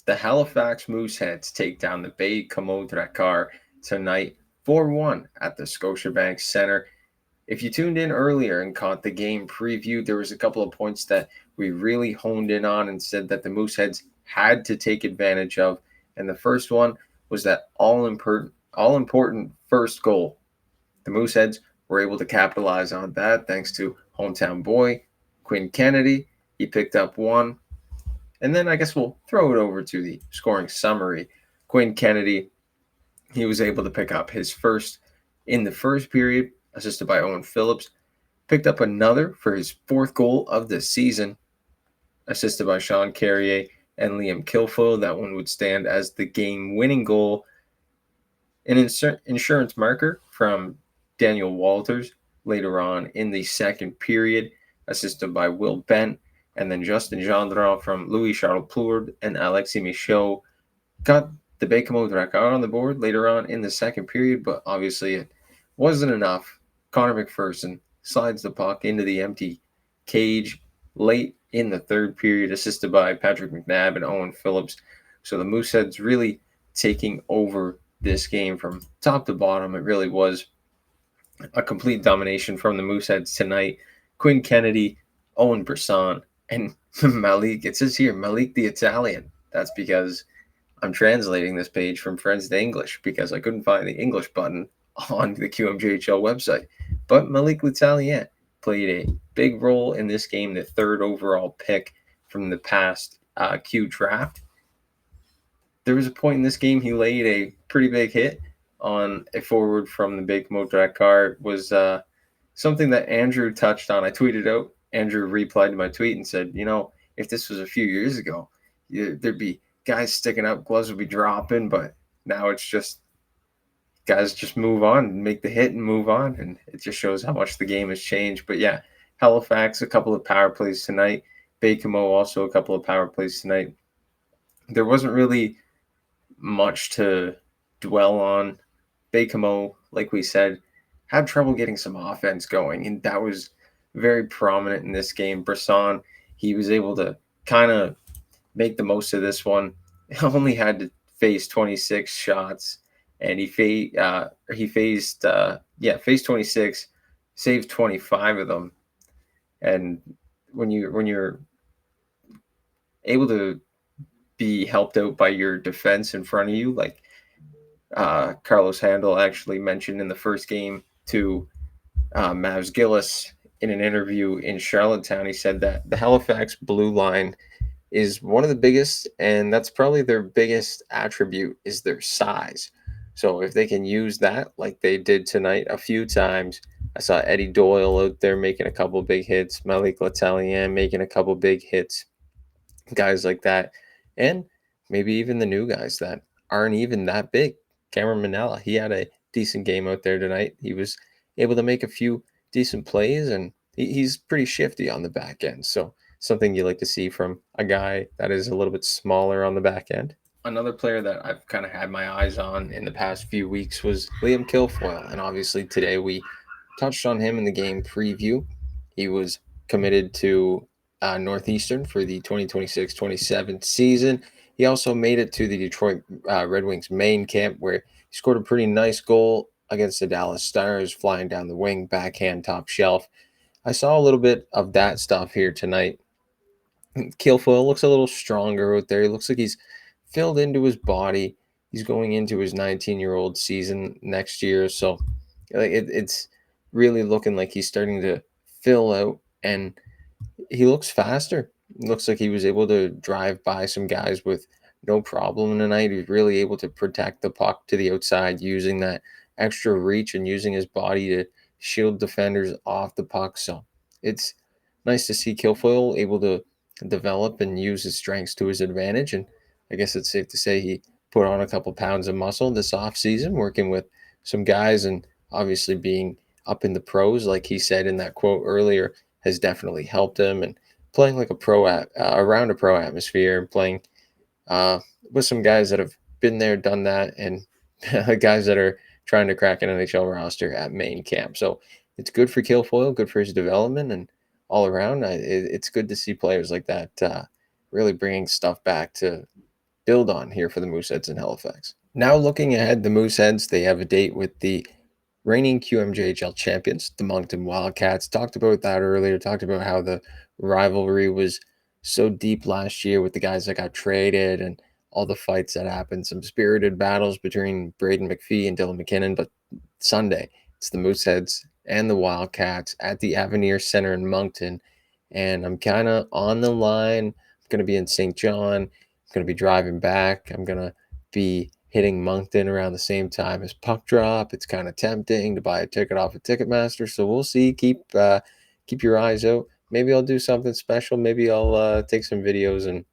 The Halifax Mooseheads take down the Baie-Comeau Drakkar tonight 4-1 at the Scotiabank Centre. If you tuned in earlier and caught the game preview, there was a couple of points that we really honed in on and said that the Mooseheads had to take advantage of. And the first one was that all important first goal. The Mooseheads were able to capitalize on that thanks to hometown boy Quinn Kennedy. He picked up one. And then I guess we'll throw it over to the scoring summary. Quinn Kennedy, he was able to pick up his first in the first period, assisted by Owen Phillips. Picked up another for his fourth goal of the season, assisted by Sean Carrier and Liam Kilfoyle. That one would stand as the game-winning goal. An insurance marker from Daniel Walters later on in the second period, assisted by Will Bent. And then Justin Gendron from Louis Charles Plourde and Alexis Michaud got the Baie-Comeau Drakkar on the board later on in the second period, but obviously it wasn't enough. Connor McPherson slides the puck into the empty cage late in the third period, assisted by Patrick McNabb and Owen Phillips. So the Mooseheads really taking over this game from top to bottom. It really was a complete domination from the Mooseheads tonight. Quinn Kennedy, Owen Brisson, and Malik. It says here, Malik the Italian. That's because I'm translating this page from French to English because I couldn't find the English button on the QMJHL website. But Malik L'Italien played a big role in this game, the third overall pick from the past Q draft. There was a point in this game he laid a pretty big hit on a forward from the Baie-Comeau Drakkar. It was something that Andrew touched on. I tweeted out. Andrew replied to my tweet and said, if this was a few years ago, there'd be guys sticking up, gloves would be dropping, but now it's just guys just move on and make the hit and move on, and it just shows how much the game has changed. But yeah, Halifax, a couple of power plays tonight. Baie-Comeau also a couple of power plays tonight. There wasn't really much to dwell on. Baie-Comeau, like we said, had trouble getting some offense going, and that was very prominent in this game. Brisson, he was able to kind of make the most of this one. He only had to face 26 shots, and he faced 26, saved 25 of them. And when you're able to be helped out by your defense in front of you, like Carlos Handel actually mentioned in the first game to Mavs Gillis in an interview in Charlottetown, he said that the Halifax blue line is one of the biggest, and that's probably their biggest attribute is their size. So if they can use that like they did tonight a few times, I saw Eddie Doyle out there making a couple big hits, Malik L'Italien making a couple big hits, guys like that, and maybe even the new guys that aren't even that big. Cameron Manella, he had a decent game out there tonight. He was able to make a few decent plays, and he's pretty shifty on the back end. So something you like to see from a guy that is a little bit smaller on the back end. Another player that I've kind of had my eyes on in the past few weeks was Liam Kilfoyle, and obviously today we touched on him in the game preview. He was committed to Northeastern for the 2026-27 season. He also made it to the Detroit Red Wings main camp, where he scored a pretty nice goal against the Dallas Stars, flying down the wing, backhand, top shelf. I saw a little bit of that stuff here tonight. Kilfoyle looks a little stronger out there. He looks like he's filled into his body. He's going into his 19-year-old season next year, so it's really looking like he's starting to fill out, and he looks faster. It looks like he was able to drive by some guys with no problem tonight. He's really able to protect the puck to the outside using that extra reach and using his body to shield defenders off the puck. So it's nice to see Kilfoyle able to develop and use his strengths to his advantage. And I guess it's safe to say he put on a couple pounds of muscle this offseason, working with some guys, and obviously being up in the pros, like he said in that quote earlier, has definitely helped him. And playing like a around a pro atmosphere, and playing with some guys that have been there, done that, and guys that are trying to crack an NHL roster at main camp. So it's good for Kilfoyle, good for his development, and all around, it's good to see players like that really bringing stuff back to build on here for the Mooseheads in Halifax. Now looking ahead, the Mooseheads, they have a date with the reigning QMJHL champions, the Moncton Wildcats. Talked about that earlier, talked about how the rivalry was so deep last year with the guys that got traded and all the fights that happened, some spirited battles between Braden McPhee and Dylan McKinnon. But Sunday, it's the Mooseheads and the Wildcats at the Avenir Center in Moncton. And I'm kind of on the line. I'm going to be in St. John. I'm going to be driving back. I'm going to be hitting Moncton around the same time as puck drop. It's kind of tempting to buy a ticket off of Ticketmaster. So we'll see. Keep your eyes out. Maybe I'll do something special. Maybe I'll take some videos and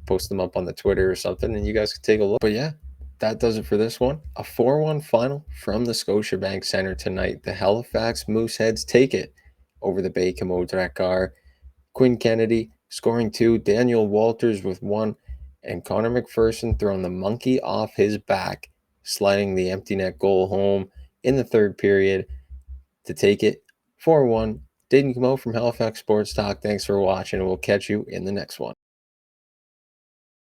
post them up on the Twitter or something, and you guys can take a look. But yeah, that does it for this one. A 4-1 final from the Scotiabank Center tonight. The Halifax Mooseheads take it over the Baie-Comeau Drakkar. Quinn Kennedy scoring 2, Daniel Walters with 1, and Connor McPherson throwing the monkey off his back, sliding the empty net goal home in the third period to take it 4-1. Baie-Comeau from Halifax Sports Talk. Thanks for watching, and we'll catch you in the next one.